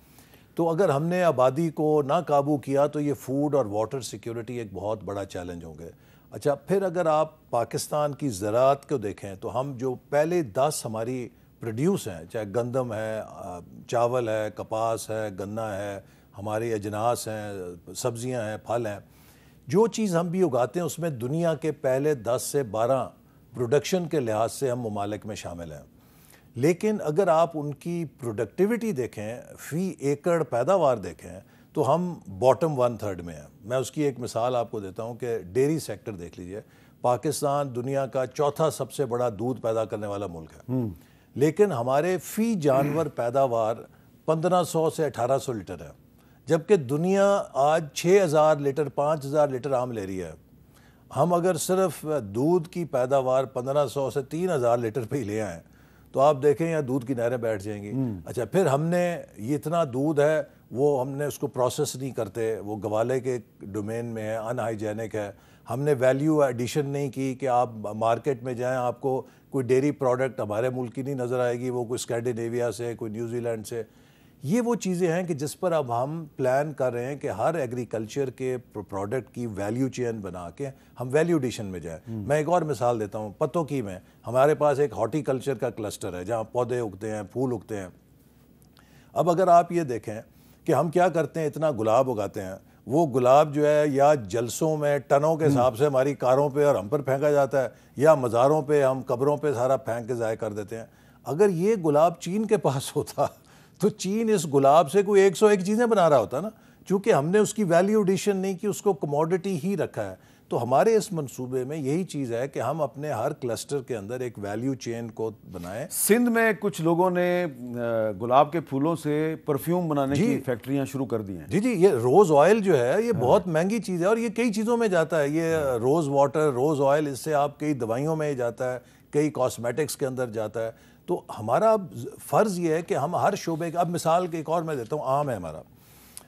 تو اگر ہم نے آبادی کو نہ قابو کیا تو یہ فوڈ اور واٹر سیکیورٹی ایک بہت بڑا چیلنج ہوں گے. اچھا، پھر اگر آپ پاکستان کی زراعت کو دیکھیں تو ہم جو پہلے 10 ہماری پروڈیوس ہیں، چاہے گندم ہے، چاول ہے، کپاس ہے، گنا ہے، ہماری اجناس ہیں، سبزیاں ہیں، پھل ہیں، جو چیز ہم بھی اگاتے ہیں اس میں دنیا کے پہلے 10 سے 12 پروڈکشن کے لحاظ سے ہم ممالک میں شامل ہیں. لیکن اگر آپ ان کی پروڈکٹیوٹی دیکھیں، فی ایکڑ پیداوار دیکھیں تو ہم باٹم 1/3 میں ہیں. میں اس کی ایک مثال آپ کو دیتا ہوں کہ ڈیری سیکٹر دیکھ لیجئے. پاکستان دنیا کا چوتھا سب سے بڑا دودھ پیدا کرنے والا ملک ہے، لیکن ہمارے فی جانور پیداوار 1500 سے 1800 لیٹر ہے، جبکہ دنیا آج 6000 لیٹر 5000 لیٹر عام لے رہی ہے. ہم اگر صرف دودھ کی پیداوار 1500 سے 3000 لیٹر پہ ہی لے آئیں تو آپ دیکھیں یہاں دودھ کی نہریں بیٹھ جائیں گی. اچھا، پھر ہم نے یہ اتنا دودھ ہے وہ ہم نے اس کو پروسیس نہیں کرتے، وہ گوالے کے ڈومین میں ہے، ان ہائیجینک ہے. ہم نے ویلیو ایڈیشن نہیں کی کہ آپ مارکیٹ میں جائیں آپ کو کوئی ڈیری پروڈکٹ ہمارے ملک کی نہیں نظر آئے گی، وہ کوئی اسکینڈینیویا سے، کوئی نیوزی لینڈ سے. یہ وہ چیزیں ہیں کہ جس پر اب ہم پلان کر رہے ہیں کہ ہر ایگریکلچر کے پروڈکٹ کی ویلیو چین بنا کے ہم ویلیو ایڈیشن میں جائیں. میں ایک اور مثال دیتا ہوں. پتوں کی میں ہمارے پاس ایک ہارٹی کلچر کا کلسٹر ہے جہاں پودے اگتے ہیں، پھول اگتے ہیں. اب اگر آپ یہ دیکھیں کہ ہم کیا کرتے ہیں، اتنا گلاب اگاتے ہیں، وہ گلاب جو ہے یا جلسوں میں ٹنوں کے حساب سے ہماری کاروں پہ اور ہم پر پھینکا جاتا ہے، یا مزاروں پہ ہم قبروں پہ سارا پھینک کے ضائع کر دیتے ہیں. اگر یہ گلاب چین کے پاس ہوتا تو چین اس گلاب سے کوئی 101 چیزیں بنا رہا ہوتا نا. چونکہ ہم نے اس کی ویلیو ایڈیشن نہیں کی، اس کو کموڈٹی ہی رکھا ہے. تو ہمارے اس منصوبے میں یہی چیز ہے کہ ہم اپنے ہر کلسٹر کے اندر ایک ویلیو چین کو بنائیں. سندھ میں کچھ لوگوں نے گلاب کے پھولوں سے پرفیوم بنانے کی فیکٹریاں شروع کر دی ہیں. جی یہ روز آئل جو ہے یہ بہت مہنگی چیز ہے اور یہ کئی چیزوں میں جاتا ہے. یہ روز واٹر، روز آئل، اس سے آپ کئی دوائیوں میں جاتا ہے، کئی کاسمیٹکس کے اندر جاتا ہے. تو ہمارا اب فرض یہ ہے کہ ہم ہر شعبے کا، اب مثال کے ایک اور میں دیتا ہوں، آم ہے ہمارا.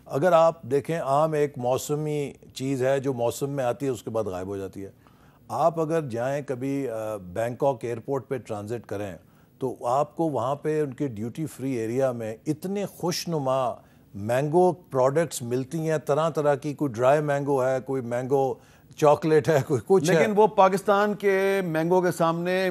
اگر آپ دیکھیں آم ایک موسمی چیز ہے جو موسم میں آتی ہے اس کے بعد غائب ہو جاتی ہے. آپ اگر جائیں کبھی بینکاک ایئرپورٹ پہ ٹرانزٹ کریں تو آپ کو وہاں پہ ان کے ڈیوٹی فری ایریا میں اتنے خوش نما مینگو پروڈکٹس ملتی ہیں طرح طرح کی، کوئی ڈرائی مینگو ہے، کوئی مینگو چاکلیٹ ہے، کوئی کچھ ہے، لیکن وہ پاکستان کے مینگو کے سامنے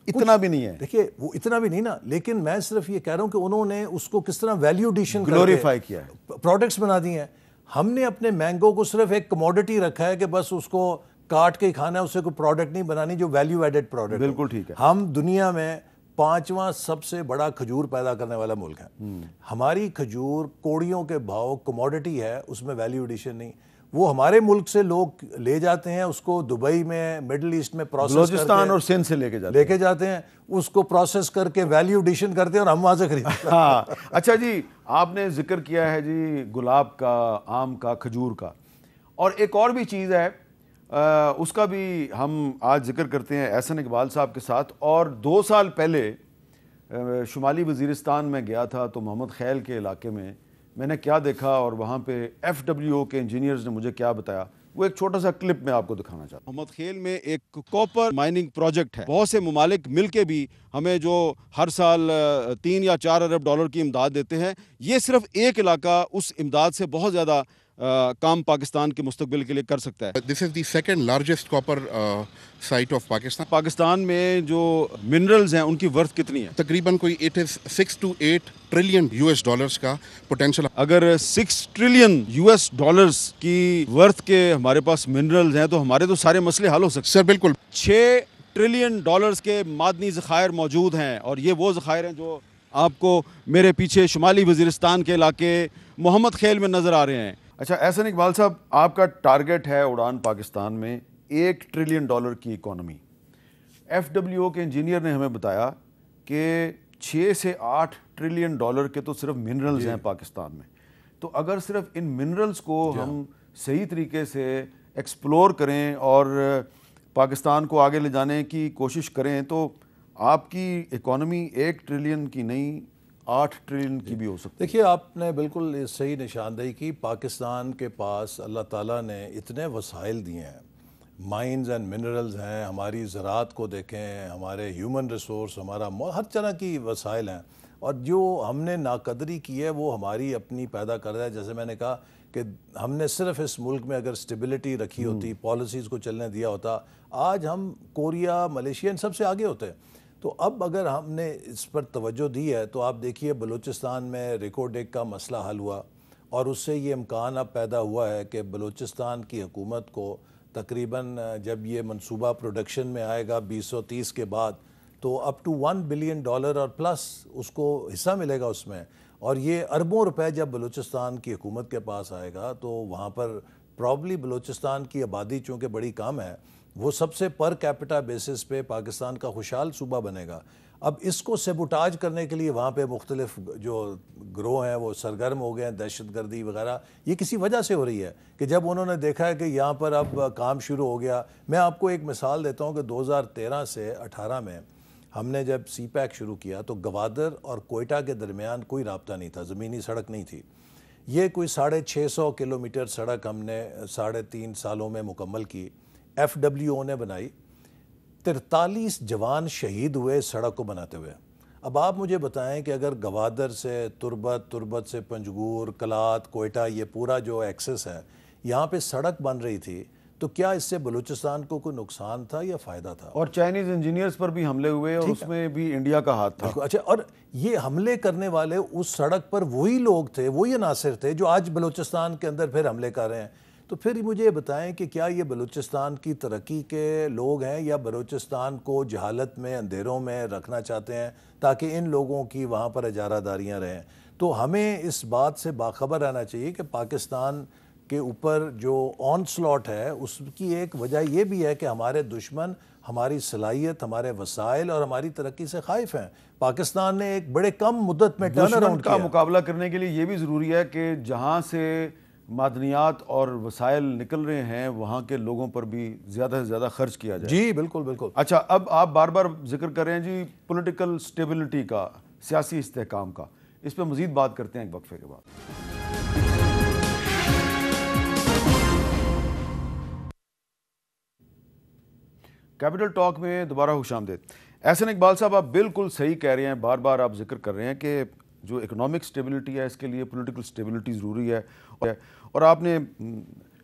اتنا بھی نہیں ہے. دیکھیے وہ اتنا بھی نہیں نا، لیکن میں صرف یہ کہہ رہا ہوں کہ انہوں نے اس کو کس طرح ویلیو ایڈیشن گلوریفائی کیا ہے، پروڈکٹس بنا دی ہیں. ہم نے اپنے مینگو کو صرف ایک کموڈٹی رکھا ہے کہ بس اس کو کاٹ کے کھانا ہے، اس سے کوئی پروڈکٹ نہیں بنانی جو ویلیو ایڈڈ پروڈکٹ. بالکل ٹھیک ہے. ہم دنیا میں 5واں سب سے بڑا کھجور پیدا کرنے والا ملک ہے. ہماری کھجور کوڑیوں کے بھاؤ کموڈٹی ہے، اس میں ویلیو ایڈیشن نہیں. وہ ہمارے ملک سے لوگ لے جاتے ہیں اس کو دبئی میں، مڈل ایسٹ میں پروسیس بلوچستان اور سندھ سے لے کے جاتے ہیں اس کو پروسیس کر کے ویلیو ایڈیشن کرتے ہیں اور ہم وہاں سے خریدتے ہیں. ہاں اچھا جی، آپ نے ذکر کیا ہے جی گلاب کا، آم کا، کھجور کا، اور ایک اور بھی چیز ہے اس کا بھی ہم آج ذکر کرتے ہیں احسن اقبال صاحب کے ساتھ. اور 2 سال پہلے شمالی وزیرستان میں گیا تھا تو محمد خیل کے علاقے میں نے کیا دیکھا اور وہاں پہ ایف ڈبلیو او کے انجینئرز نے مجھے کیا بتایا، وہ ایک چھوٹا سا کلپ میں آپ کو دکھانا چاہتا ہوں. محمد خیل میں ایک کوپر مائننگ پروجیکٹ ہے. بہت سے ممالک مل کے بھی ہمیں جو ہر سال 3 یا 4 ارب ڈالر کی امداد دیتے ہیں، یہ صرف ایک علاقہ اس امداد سے بہت زیادہ کام پاکستان کے مستقبل کے لیے کر سکتا ہے. This is the second largest copper site of Pakistan. Pakistan میں جو منرلز ہیں ان کی ورتھ کتنی ہے؟ تقریباً کوئی it is 6 to 8 trillion US dollars کا پوٹینشل. اگر 6 ٹریلین US ڈالرز کی ورتھ کے ہمارے پاس منرلز ہیں تو ہمارے تو سارے مسئلے حل ہو سکتے ہیں. سر بالکل 6 ٹریلین ڈالرز کے معدنی ذخائر موجود ہیں، اور یہ وہ ذخائر ہیں جو آپ کو میرے پیچھے شمالی وزیرستان کے علاقے محمد خیل میں نظر آ رہے ہیں. اچھا احسن اقبال صاحب، آپ کا ٹارگٹ ہے اڑان پاکستان میں 1 ٹریلین ڈالر کی اکانومی. ایف ڈبلیو او کے انجینئر نے ہمیں بتایا کہ 6 سے 8 ٹریلین ڈالر کے تو صرف منرلز ہیں پاکستان میں. تو اگر صرف ان منرلز کو ہم صحیح طریقے سے ایکسپلور کریں اور پاکستان کو آگے لے جانے کی کوشش کریں تو آپ کی اکانومی 1 ٹریلین کی نہیں 8 ٹریلین کی بھی ہو سکتی ہے. دیکھیے آپ نے بالکل صحیح نشاندہی کی. پاکستان کے پاس اللہ تعالیٰ نے اتنے وسائل دیے ہیں، مائنز اینڈ منرلز ہیں، ہماری زراعت کو دیکھیں، ہمارے ہیومن ریسورس، ہمارا ہر طرح کی وسائل ہیں، اور جو ہم نے ناقدری کی ہے وہ ہماری اپنی پیدا کر رہا ہے. جیسے میں نے کہا کہ ہم نے صرف اس ملک میں اگر اسٹیبلٹی رکھی ہوتی، پالیسیز کو چلنے دیا ہوتا، آج ہم کوریا، ملیشیا ان سب سے آگے ہوتے. تو اب اگر ہم نے اس پر توجہ دی ہے تو آپ دیکھیے بلوچستان میں ریکارڈ کا مسئلہ حل ہوا، اور اس سے یہ امکان اب پیدا ہوا ہے کہ بلوچستان کی حکومت کو تقریباً جب یہ منصوبہ پروڈکشن میں آئے گا 2030 کے بعد تو اپ ٹو $1 بلین اور پلس اس کو حصہ ملے گا اس میں. اور یہ اربوں روپے جب بلوچستان کی حکومت کے پاس آئے گا تو وہاں پر پرابلی بلوچستان کی آبادی چونکہ بڑی کم ہے، وہ سب سے پر کیپٹا بیسس پہ پاکستان کا خوشحال صوبہ بنے گا. اب اس کو سیبوٹاج کرنے کے لیے وہاں پہ مختلف جو گروہ ہیں وہ سرگرم ہو گئے ہیں، دہشت گردی وغیرہ. یہ کسی وجہ سے ہو رہی ہے کہ جب انہوں نے دیکھا ہے کہ یہاں پر اب کام شروع ہو گیا. میں آپ کو ایک مثال دیتا ہوں کہ 2013 سے 18 میں ہم نے جب سی پیک شروع کیا تو گوادر اور کوئٹہ کے درمیان کوئی رابطہ نہیں تھا، زمینی سڑک نہیں تھی. یہ کوئی 650 کلومیٹر سڑک ہم نے 3.5 سالوں میں مکمل کی. ایف ڈبلیو او نے بنائی. 43 جوان شہید ہوئے سڑک کو بناتے ہوئے. اب آپ مجھے بتائیں کہ اگر گوادر سے تربت سے پنجگور، کلات، کوئٹہ، یہ پورا جو ایکسس ہے یہاں پہ سڑک بن رہی تھی تو کیا اس سے بلوچستان کو کوئی نقصان تھا یا فائدہ تھا؟ اور چائنیز انجینئرز پر بھی حملے ہوئے اور اس میں بھی انڈیا کا ہاتھ تھا. اچھا، اور یہ حملے کرنے والے اس سڑک پر وہی لوگ تھے، وہی عناصر تھے جو آج بلوچستان کے اندر پھر حملے کر رہے ہیں. تو پھر مجھے یہ بتائیں کہ کیا یہ بلوچستان کی ترقی کے لوگ ہیں یا بلوچستان کو جہالت میں، اندھیروں میں رکھنا چاہتے ہیں تاکہ ان لوگوں کی وہاں پر اجارہ داریاں رہیں؟ تو ہمیں اس بات سے باخبر رہنا چاہیے کہ پاکستان کے اوپر جو آن سلاٹ ہے اس کی ایک وجہ یہ بھی ہے کہ ہمارے دشمن ہماری صلاحیت، ہمارے وسائل اور ہماری ترقی سے خائف ہیں. پاکستان نے ایک بڑے کم مدت میں ٹرن اراؤنڈ کا مقابلہ کرنے کے لیے یہ بھی ضروری ہے کہ جہاں سے معدنیات اور وسائل نکل رہے ہیں وہاں کے لوگوں پر بھی زیادہ سے زیادہ خرچ کیا جائے. جی بالکل بالکل. اچھا، اب آپ بار بار ذکر کر رہے ہیں جی پولیٹیکل سٹیبلٹی کا، سیاسی استحکام کا. اس پہ مزید بات کرتے ہیں ایک وقفے کے بعد. کیپٹل ٹاک میں دوبارہ خوش آمدید. احسن اقبال صاحب، آپ بالکل صحیح کہہ رہے ہیں، بار بار آپ ذکر کر رہے ہیں کہ جو اکنامک سٹیبلٹی ہے اس کے لیے پولیٹیکل سٹیبلٹی ضروری ہے. اور آپ نے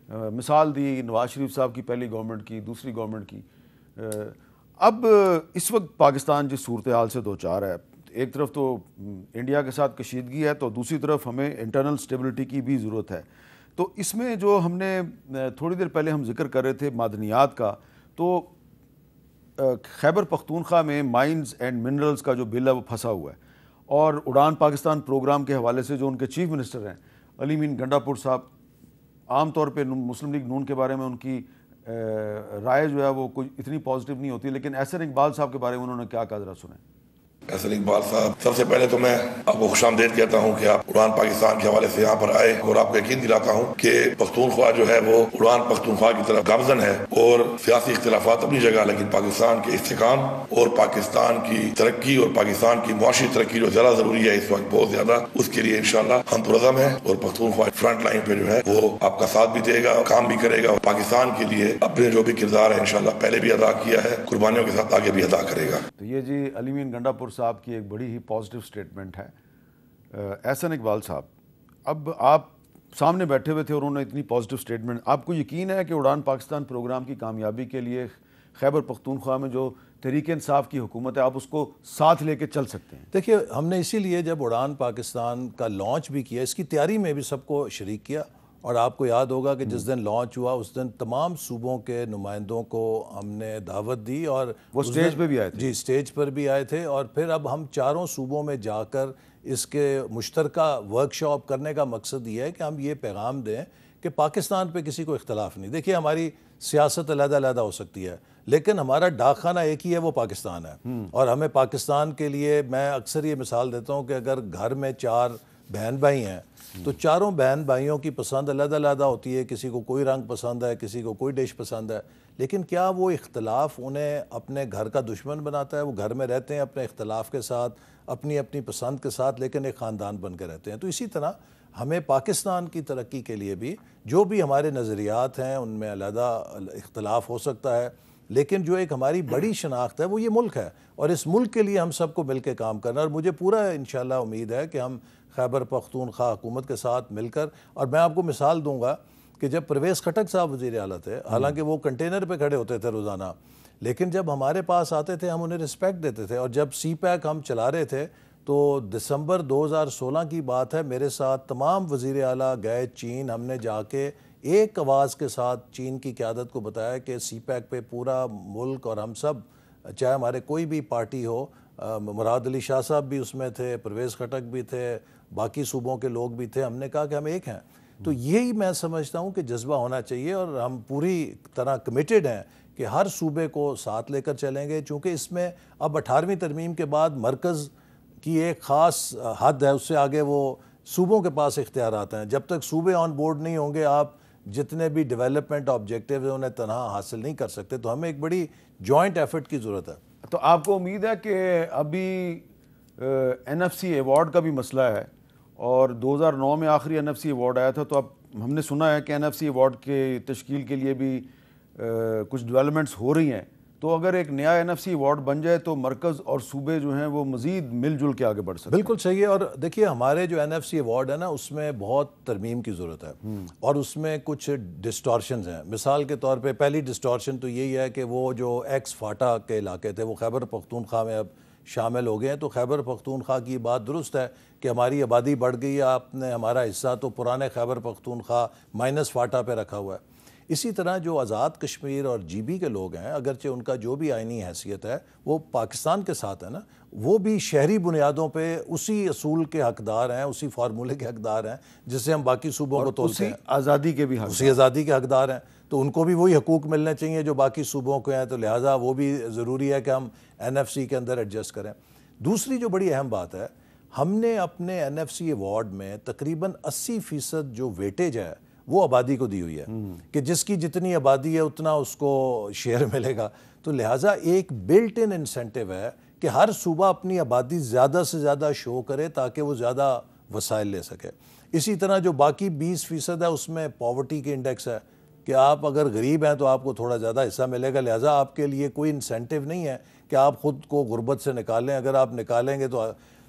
مثال دی نواز شریف صاحب کی پہلی گورنمنٹ کی, دوسری گورنمنٹ کی. اب اس وقت پاکستان جس صورتحال سے دو چار ہے, ایک طرف تو انڈیا کے ساتھ کشیدگی ہے تو دوسری طرف ہمیں انٹرنل سٹیبلٹی کی بھی ضرورت ہے. تو اس میں جو ہم نے تھوڑی دیر پہلے ہم ذکر کر رہے تھے معدنیات کا, تو خیبر پختونخوا میں مائنز اینڈ منرلز کا جو بل ہے وہ پھنسا ہوا ہے, اور اڑان پاکستان پروگرام کے حوالے سے جو ان کے چیف منسٹر ہیں علی مین گنڈا پور صاحب, عام طور پہ مسلم لیگ نون کے بارے میں ان کی رائے جو ہے وہ کوئی اتنی پازیٹیو نہیں ہوتی, لیکن احسن اقبال صاحب کے بارے میں انہوں نے کیا کہا ذرا سنیں. احسن اقبال صاحب, سب سے پہلے تو میں آپ کو خوش آمدید کہتا ہوں کہ آپ اڑان پاکستان کے حوالے سے یہاں پر آئے, اور آپ کو یقین دلاتا ہوں کہ پختونخوا جو ہے وہ اڑان پختونخوا کی طرف گامزن ہے, اور سیاسی اختلافات اپنی جگہ, لیکن پاکستان کے استحکام اور پاکستان کی ترقی اور پاکستان کی معاشی ترقی جو زیادہ ضروری ہے اس وقت بہت زیادہ, اس کے لیے انشاءاللہ ہم پرعزم ہیں, اور پختونخوا فرنٹ لائن پہ جو ہے وہ آپ کا ساتھ بھی دے گا, کام بھی کرے گا, اور پاکستان کے لیے اپنے جو بھی کردار ہے انشاءاللہ پہلے بھی ادا کیا ہے, قربانیوں کے ساتھ آگے بھی ادا کرے گا. تو یہ جی علی مین گنڈا پور صاحب کی ایک بڑی ہی پازیٹیو سٹیٹمنٹ ہے. احسن اقبال صاحب, اب آپ سامنے بیٹھے ہوئے تھے اور انہوں نے اتنی پازیٹیو سٹیٹمنٹ, آپ کو یقین ہے کہ اڑان پاکستان پروگرام کی کامیابی کے لیے خیبر پختونخوا میں جو تحریک انصاف کی حکومت ہے آپ اس کو ساتھ لے کے چل سکتے ہیں؟ دیکھیے, ہم نے اسی لیے جب اڑان پاکستان کا لانچ بھی کیا, اس کی تیاری میں بھی سب کو شریک کیا, اور آپ کو یاد ہوگا کہ جس دن لانچ ہوا اس دن تمام صوبوں کے نمائندوں کو ہم نے دعوت دی, اور وہ سٹیج پہ بھی آئے تھے. جی, سٹیج پر بھی آئے تھے, اور پھر اب ہم چاروں صوبوں میں جا کر اس کے مشترکہ ورکشاپ کرنے کا مقصد یہ ہے کہ ہم یہ پیغام دیں کہ پاکستان پہ کسی کو اختلاف نہیں. دیکھیے, ہماری سیاست علیحدہ علیحدہ ہو سکتی ہے, لیکن ہمارا ڈاک خانہ ایک ہی ہے, وہ پاکستان ہے. اور ہمیں پاکستان کے لیے, میں اکثر یہ مثال دیتا ہوں کہ اگر گھر میں 4 بہن بھائی ہیں تو چاروں بہن بھائیوں کی پسند علیحدہ علیحدہ ہوتی ہے, کسی کو کوئی رنگ پسند ہے, کسی کو کوئی ڈش پسند ہے, لیکن کیا وہ اختلاف انہیں اپنے گھر کا دشمن بناتا ہے؟ وہ گھر میں رہتے ہیں اپنے اختلاف کے ساتھ, اپنی اپنی پسند کے ساتھ, لیکن ایک خاندان بن کے رہتے ہیں. تو اسی طرح ہمیں پاکستان کی ترقی کے لیے بھی جو بھی ہمارے نظریات ہیں ان میں علیحدہ اختلاف ہو سکتا ہے, لیکن جو ایک ہماری بڑی شناخت ہے وہ یہ ملک ہے, اور اس ملک کے لیے ہم سب کو مل کے کام کرنا. اور مجھے پورا انشاءاللہ امید ہے کہ ہم خیبر پختونخوا حکومت کے ساتھ مل کر, اور میں آپ کو مثال دوں گا کہ جب پرویز خٹک صاحب وزیر اعلیٰ تھے, حالانکہ وہ کنٹینر پہ کھڑے ہوتے تھے روزانہ, لیکن جب ہمارے پاس آتے تھے ہم انہیں رسپیکٹ دیتے تھے. اور جب سی پیک ہم چلا رہے تھے تو دسمبر 2016 کی بات ہے, میرے ساتھ تمام وزیر اعلیٰ گئے چین, ہم نے جا کے ایک آواز کے ساتھ چین کی قیادت کو بتایا کہ سی پیک پہ پورا ملک اور ہم سب, چاہے ہمارے کوئی بھی پارٹی ہو, مراد علی شاہ صاحب بھی اس میں تھے, پرویز خٹک بھی تھے, باقی صوبوں کے لوگ بھی تھے, ہم نے کہا کہ ہم ایک ہیں. تو یہی میں سمجھتا ہوں کہ جذبہ ہونا چاہیے, اور ہم پوری طرح کمیٹڈ ہیں کہ ہر صوبے کو ساتھ لے کر چلیں گے, چونکہ اس میں اب 18ویں ترمیم کے بعد مرکز کی ایک خاص حد ہے, اس سے آگے وہ صوبوں کے پاس اختیارات ہیں. جب تک صوبے آن بورڈ نہیں ہوں گے آپ جتنے بھی ڈیولپمنٹ آبجیکٹیو ہیں انہیں تنہا حاصل نہیں کر سکتے. تو ہمیں ایک بڑی جوائنٹ ایفرٹ کی ضرورت ہے. تو آپ کو امید ہے کہ ابھی این ایف سی ایوارڈ کا بھی مسئلہ ہے, اور 2009 میں آخری این ایف سی ایوارڈ آیا تھا, تو اب ہم نے سنا ہے کہ این ایف سی ایوارڈ کے تشکیل کے لیے بھی کچھ ڈیولپمنٹس ہو رہی ہیں, تو اگر ایک نیا این ایف سی ایوارڈ بن جائے تو مرکز اور صوبے جو ہیں وہ مزید مل جل کے آگے بڑھ سکتے ہیں. بالکل صحیح ہے. اور دیکھیے, ہمارے جو این ایف سی ایوارڈ ہے نا, اس میں بہت ترمیم کی ضرورت ہے, اور اس میں کچھ ڈسٹارشنز ہیں. مثال کے طور پہ پہلی ڈسٹارشن تو یہی ہے کہ وہ جو ایکس فاٹا کے علاقے تھے وہ خیبر پختونخوا میں اب شامل ہو گئے ہیں. تو خیبر پختونخوا کی بات درست ہے کہ ہماری آبادی بڑھ گئی ہے, آپ نے ہمارا حصہ تو پرانے خیبر پختونخوا مائنس فاٹا پہ رکھا ہوا ہے. اسی طرح جو آزاد کشمیر اور جی بی کے لوگ ہیں, اگرچہ ان کا جو بھی آئینی حیثیت ہے وہ پاکستان کے ساتھ ہے نا, وہ بھی شہری بنیادوں پہ اسی اصول کے حقدار ہیں, اسی فارمولے کے حقدار ہیں جس سے ہم باقی صوبوں کو تولتے ہیں, آزادی کے بھی اسی آزادی کے حقدار ہیں. تو ان کو بھی وہی حقوق ملنے چاہیے جو باقی صوبوں کو ہیں, تو لہٰذا وہ بھی ضروری ہے کہ ہم این ایف سی کے اندر ایڈجسٹ کریں. دوسری جو بڑی اہم بات ہے, ہم نے اپنے این ایف سی ایوارڈ میں تقریباً 80% جو ویٹیج ہے وہ آبادی کو دی ہوئی ہے, کہ جس کی جتنی آبادی ہے اتنا اس کو شیئر ملے گا. تو لہٰذا ایک بلٹ ان انسینٹیو ہے کہ ہر صوبہ اپنی آبادی زیادہ سے زیادہ شو کرے تاکہ وہ زیادہ وسائل لے سکے. اسی طرح جو باقی 20% ہے اس میں پاورٹی کے انڈیکس ہے کہ آپ اگر غریب ہیں تو آپ کو تھوڑا زیادہ حصہ ملے گا, لہٰذا آپ کے لیے کوئی انسینٹیو نہیں ہے کہ آپ خود کو غربت سے نکالیں. اگر آپ نکالیں گے تو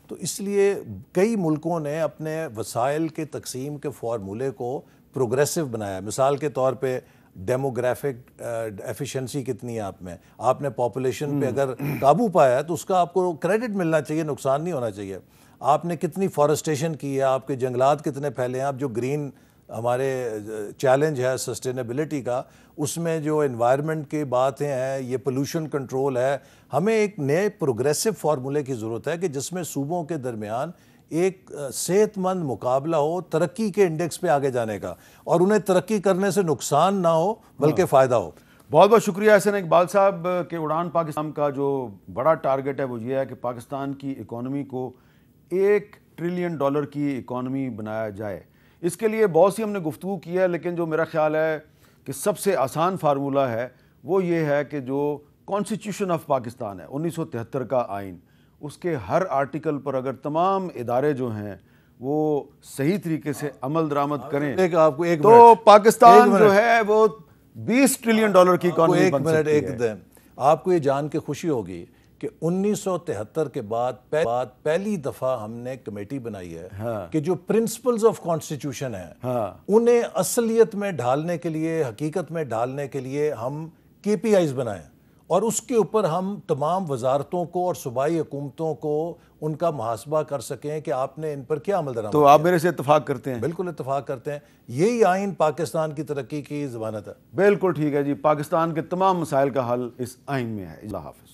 تو اس لیے کئی ملکوں نے اپنے وسائل کے تقسیم کے فارمولے کو پروگریسو بنایا. مثال کے طور پہ ڈیموگرافک ایفیشنسی کتنی ہے آپ نے پاپولیشن پہ اگر قابو پایا ہے تو اس کا آپ کو کریڈٹ ملنا چاہیے, نقصان نہیں ہونا چاہیے. آپ نے کتنی فارسٹیشن کی ہے, آپ کے جنگلات کتنے پھیلے ہیں, آپ جو گرین ہمارے چیلنج ہے سسٹینیبلٹی کا, اس میں جو انوائرمنٹ کی باتیں ہیں, یہ پولوشن کنٹرول ہے, ہمیں ایک نئے پروگریسو فارمولے کی ضرورت ہے کہ جس میں صوبوں کے درمیان ایک صحت مند مقابلہ ہو ترقی کے انڈیکس پہ آگے جانے کا, اور انہیں ترقی کرنے سے نقصان نہ ہو بلکہ فائدہ ہو. بہت بہت شکریہ احسن اقبال صاحب کہ اڑان پاکستان کا جو بڑا ٹارگٹ ہے وہ یہ ہے کہ پاکستان کی اکانومی کو $1 ٹریلین کی اکانومی بنایا جائے. اس کے لیے بہت سی ہم نے گفتگو کی ہے, لیکن جو میرا خیال ہے کہ سب سے آسان فارمولہ ہے وہ یہ ہے کہ جو کانسٹیٹیوشن آف پاکستان ہے 1973 کا آئین, اس کے ہر آرٹیکل پر اگر تمام ادارے جو ہیں وہ صحیح طریقے سے عمل درآمد کریں تو پاکستان جو ہے وہ $20 ٹریلین کی اکانومی بن سکتی ہے. آپ کو یہ جان کے خوشی ہوگی کہ 1973 کے بعد پہلی دفعہ ہم نے کمیٹی بنائی ہے کہ جو پرنسپلز آف کانسٹیٹیوشن ہیں انہیں اصلیت میں ڈھالنے کے لیے, حقیقت میں ڈھالنے کے لیے ہم KPIs بنائیں, اور اس کے اوپر ہم تمام وزارتوں کو اور صوبائی حکومتوں کو ان کا محاسبہ کر سکیں کہ آپ نے ان پر کیا عمل درآمد. تو آپ میرے سے اتفاق کرتے ہیں؟ بالکل اتفاق کرتے ہیں. یہی آئین پاکستان کی ترقی کی ضمانت ہے. بالکل ٹھیک ہے جی, پاکستان کے تمام مسائل کا حل اس آئین میں ہے. اللہ حافظ.